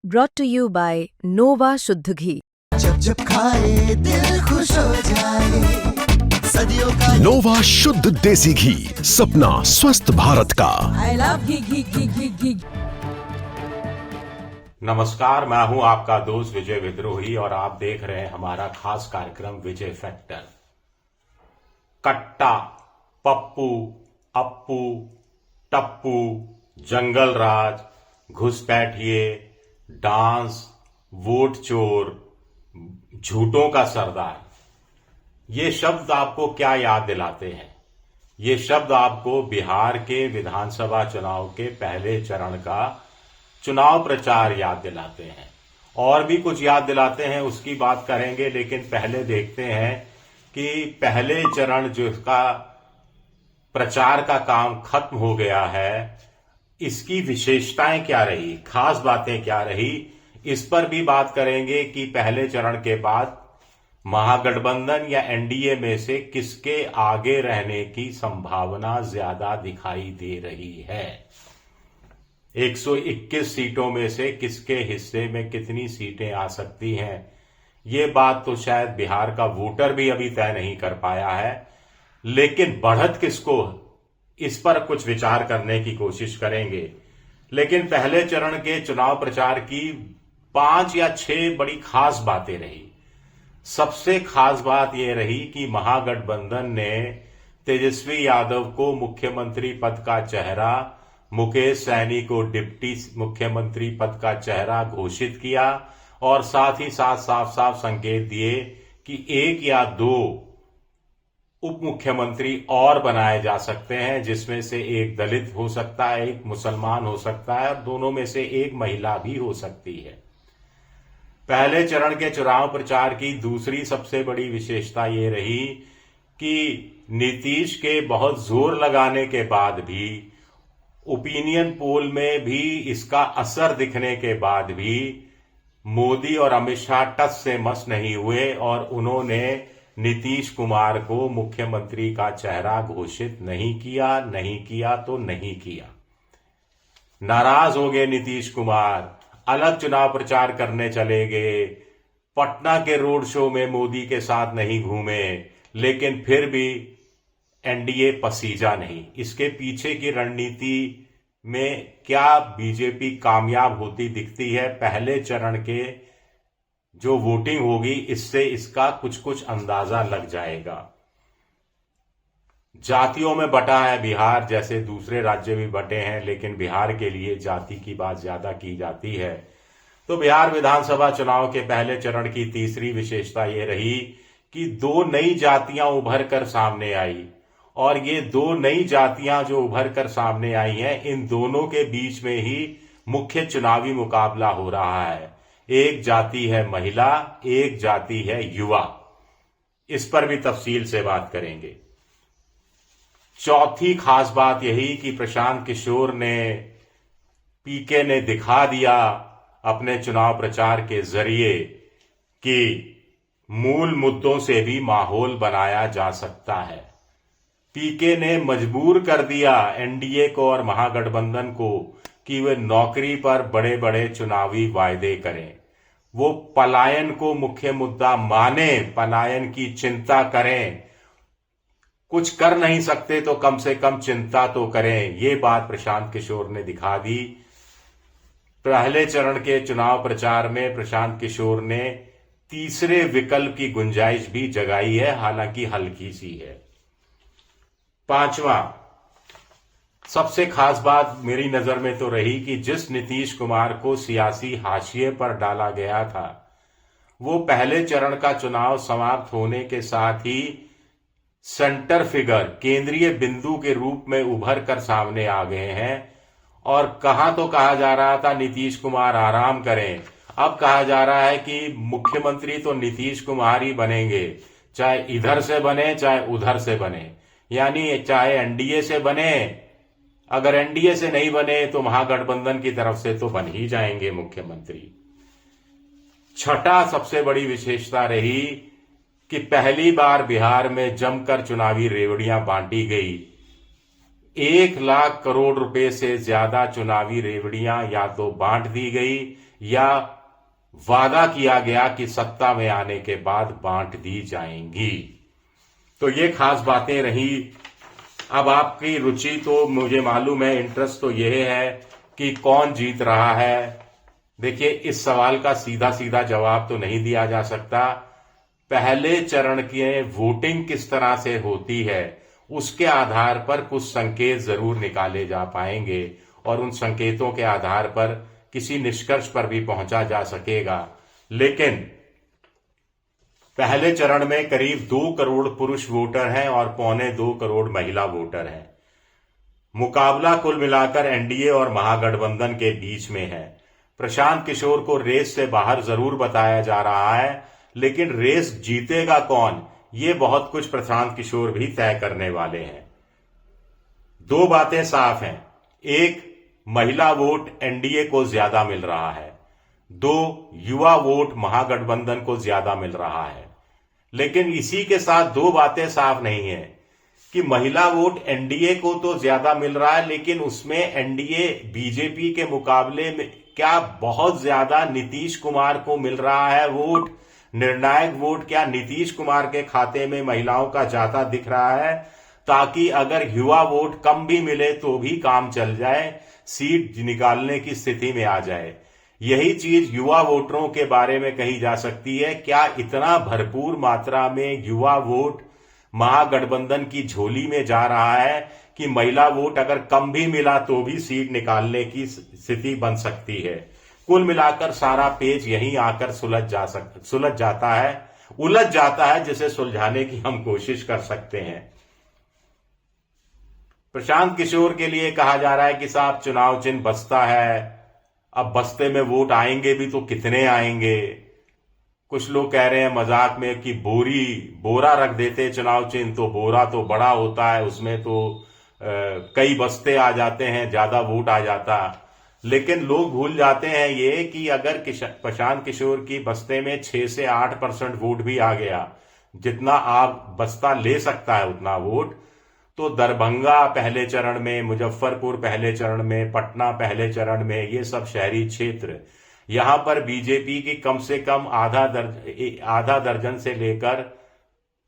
brought to you by Nova शुद्ध घी। जब जब खाए दिल खुश हो जाए, सदियों का नोवा शुद्ध देसी घी, सपना स्वस्थ भारत का। I love घी। नमस्कार, मैं हूं आपका दोस्त विजय विद्रोही और आप देख रहे हैं हमारा खास कार्यक्रम विजय फैक्टर। कट्टा, पप्पू, अप्पू, टप्पू, जंगल राज, घुसपैठिए, डांस, वोट चोर, झूठों का सरदार, ये शब्द आपको क्या याद दिलाते हैं? ये शब्द आपको बिहार के विधानसभा चुनाव के पहले चरण का चुनाव प्रचार याद दिलाते हैं। और भी कुछ याद दिलाते हैं, उसकी बात करेंगे, लेकिन पहले देखते हैं कि पहले चरण जिसका प्रचार का काम खत्म हो गया है, इसकी विशेषताएं क्या रही, खास बातें क्या रही, इस पर भी बात करेंगे कि पहले चरण के बाद महागठबंधन या एनडीए में से किसके आगे रहने की संभावना ज्यादा दिखाई दे रही है। 121 सीटों में से किसके हिस्से में कितनी सीटें आ सकती हैं, ये बात तो शायद बिहार का वोटर भी अभी तय नहीं कर पाया है, लेकिन बढ़त किसको, इस पर कुछ विचार करने की कोशिश करेंगे। लेकिन पहले चरण के चुनाव प्रचार की 5 या 6 बड़ी खास बातें रही। सबसे खास बात यह रही कि महागठबंधन ने तेजस्वी यादव को मुख्यमंत्री पद का चेहरा, मुकेश सहनी को डिप्टी मुख्यमंत्री पद का चेहरा घोषित किया और साथ ही साथ साफ साफ संकेत दिए कि 1 या 2 उप मुख्यमंत्री और बनाए जा सकते हैं, जिसमें से एक दलित हो सकता है, एक मुसलमान हो सकता है और दोनों में से एक महिला भी हो सकती है। पहले चरण के चुनाव प्रचार की दूसरी सबसे बड़ी विशेषता ये रही कि नीतीश के बहुत जोर लगाने के बाद भी, ओपिनियन पोल में भी इसका असर दिखने के बाद भी मोदी और अमित शाह टस से मस नहीं हुए और उन्होंने नीतीश कुमार को मुख्यमंत्री का चेहरा घोषित नहीं किया तो नहीं किया। नाराज हो गए नीतीश कुमार, अलग चुनाव प्रचार करने चले गए, पटना के रोड शो में मोदी के साथ नहीं घूमे, लेकिन फिर भी एनडीए पसीजा नहीं। इसके पीछे की रणनीति में क्या बीजेपी कामयाब होती दिखती है? पहले चरण के जो वोटिंग होगी, इससे इसका कुछ कुछ अंदाजा लग जाएगा। जातियों में बटा है बिहार, जैसे दूसरे राज्य भी बटे हैं, लेकिन बिहार के लिए जाति की बात ज्यादा की जाती है। तो बिहार विधानसभा चुनाव के पहले चरण की तीसरी विशेषता यह रही कि 2 नई जातियां उभर कर सामने आई और ये 2 नई जातियां जो उभर कर सामने आई हैं, इन दोनों के बीच में ही मुख्य चुनावी मुकाबला हो रहा है। एक जाति है महिला, एक जाति है युवा। इस पर भी तफसील से बात करेंगे। चौथी खास बात यही कि प्रशांत किशोर ने, पीके ने दिखा दिया अपने चुनाव प्रचार के जरिए कि मूल मुद्दों से भी माहौल बनाया जा सकता है। पीके ने मजबूर कर दिया एनडीए को और महागठबंधन को कि वे नौकरी पर बड़े बड़े चुनावी वायदे करें, वो पलायन को मुख्य मुद्दा माने, पलायन की चिंता करें। कुछ कर नहीं सकते तो कम से कम चिंता तो करें। ये बात प्रशांत किशोर ने दिखा दी। पहले चरण के चुनाव प्रचार में प्रशांत किशोर ने तीसरे विकल्प की गुंजाइश भी जगाई है, हालांकि हल्की सी है। 5वां सबसे खास बात मेरी नजर में तो रही कि जिस नीतीश कुमार को सियासी हाशिए पर डाला गया था, वो पहले चरण का चुनाव समाप्त होने के साथ ही सेंटर फिगर, केंद्रीय बिंदु के रूप में उभर कर सामने आ गए हैं। और कहां तो कहा जा रहा था नीतीश कुमार आराम करें, अब कहा जा रहा है कि मुख्यमंत्री तो नीतीश कुमार ही बनेंगे, चाहे इधर से बने चाहे उधर से बने, यानी चाहे एनडीए से बने, अगर एनडीए से नहीं बने तो महागठबंधन की तरफ से तो बन ही जाएंगे मुख्यमंत्री। छठा सबसे बड़ी विशेषता रही कि पहली बार बिहार में जमकर चुनावी रेवड़ियां बांटी गई। 1 लाख करोड़ रुपए से ज्यादा चुनावी रेवड़ियां या तो बांट दी गई या वादा किया गया कि सत्ता में आने के बाद बांट दी जाएंगी। तो ये खास बातें रही। अब आपकी रुचि तो मुझे मालूम है, इंटरेस्ट तो यह है कि कौन जीत रहा है। देखिए, इस सवाल का सीधा सीधा जवाब तो नहीं दिया जा सकता। पहले चरण की वोटिंग किस तरह से होती है उसके आधार पर कुछ संकेत जरूर निकाले जा पाएंगे और उन संकेतों के आधार पर किसी निष्कर्ष पर भी पहुंचा जा सकेगा। लेकिन पहले चरण में करीब 2 करोड़ पुरुष वोटर हैं और 1.25 करोड़ महिला वोटर हैं। मुकाबला कुल मिलाकर एनडीए और महागठबंधन के बीच में है। प्रशांत किशोर को रेस से बाहर जरूर बताया जा रहा है, लेकिन रेस जीतेगा कौन, ये बहुत कुछ प्रशांत किशोर भी तय करने वाले हैं। 2 बातें साफ हैं। एक, महिला वोट एनडीए को ज्यादा मिल रहा है। 2, युवा वोट महागठबंधन को ज्यादा मिल रहा है। लेकिन इसी के साथ 2 बातें साफ नहीं है कि महिला वोट एनडीए को तो ज्यादा मिल रहा है, लेकिन उसमें एनडीए बीजेपी के मुकाबले में क्या बहुत ज्यादा नीतीश कुमार को मिल रहा है वोट, निर्णायक वोट क्या नीतीश कुमार के खाते में महिलाओं का जाता दिख रहा है, ताकि अगर युवा वोट कम भी मिले तो भी काम चल जाए, सीट निकालने की स्थिति में आ जाए। यही चीज युवा वोटरों के बारे में कही जा सकती है। क्या इतना भरपूर मात्रा में युवा वोट महागठबंधन की झोली में जा रहा है कि महिला वोट अगर कम भी मिला तो भी सीट निकालने की स्थिति बन सकती है। कुल मिलाकर सारा पेज यहीं आकर उलझ जाता है, जिसे सुलझाने की हम कोशिश कर सकते हैं। प्रशांत किशोर के लिए कहा जा रहा है कि साहब चुनाव चिन्ह बस्ता है, अब बस्ते में वोट आएंगे भी तो कितने आएंगे। कुछ लोग कह रहे हैं मजाक में कि बोरा रख देते चुनाव चिन्ह, तो बोरा तो बड़ा होता है, उसमें तो कई बस्ते आ जाते हैं, ज्यादा वोट आ जाता। लेकिन लोग भूल जाते हैं ये कि अगर प्रशांत किशोर की बस्ते में 6 से 8% वोट भी आ गया, जितना आप बस्ता ले सकता है उतना वोट, तो दरभंगा पहले चरण में, मुजफ्फरपुर पहले चरण में, पटना पहले चरण में, ये सब शहरी क्षेत्र, यहां पर बीजेपी की कम से कम आधा दर्जन से लेकर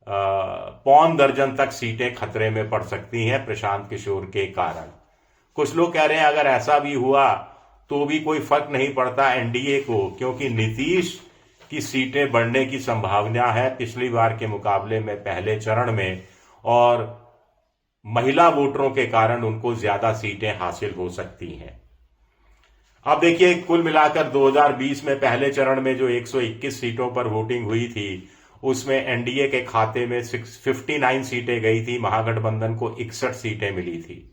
1.25 दर्जन तक सीटें खतरे में पड़ सकती हैं प्रशांत किशोर के कारण। कुछ लोग कह रहे हैं अगर ऐसा भी हुआ तो भी कोई फर्क नहीं पड़ता एनडीए को, क्योंकि नीतीश की सीटें बढ़ने की संभावना है पिछली बार के मुकाबले में पहले चरण में, और महिला वोटरों के कारण उनको ज्यादा सीटें हासिल हो सकती हैं। अब देखिए, कुल मिलाकर 2020 में पहले चरण में जो 121 सीटों पर वोटिंग हुई थी, उसमें एनडीए के खाते में 59 सीटें गई थी, महागठबंधन को 61 सीटें मिली थी।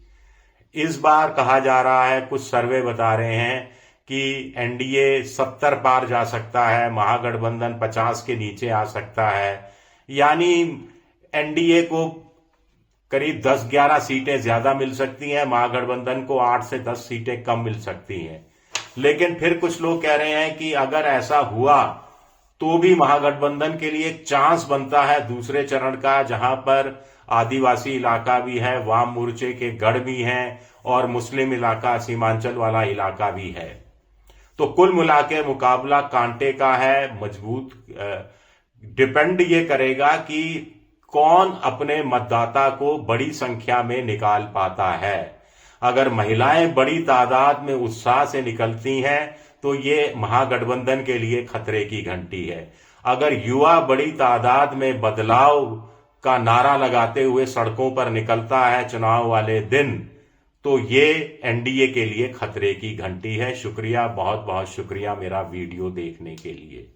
इस बार कहा जा रहा है, कुछ सर्वे बता रहे हैं कि एनडीए 70 पार जा सकता है, महागठबंधन 50 के नीचे आ सकता है। यानी एनडीए को करीब 10-11 सीटें ज्यादा मिल सकती हैं, महागठबंधन को 8 से 10 सीटें कम मिल सकती हैं। लेकिन फिर कुछ लोग कह रहे हैं कि अगर ऐसा हुआ तो भी महागठबंधन के लिए एक चांस बनता है दूसरे चरण का, जहां पर आदिवासी इलाका भी है, वाम मोर्चे के गढ़ भी हैं और मुस्लिम इलाका, सीमांचल वाला इलाका भी है। तो कुल मिला के मुकाबला कांटे का है, मजबूत। डिपेंड ये करेगा कि कौन अपने मतदाता को बड़ी संख्या में निकाल पाता है। अगर महिलाएं बड़ी तादाद में उत्साह से निकलती हैं तो ये महागठबंधन के लिए खतरे की घंटी है। अगर युवा बड़ी तादाद में बदलाव का नारा लगाते हुए सड़कों पर निकलता है चुनाव वाले दिन, तो ये एनडीए के लिए खतरे की घंटी है। शुक्रिया, बहुत बहुत शुक्रिया मेरा वीडियो देखने के लिए।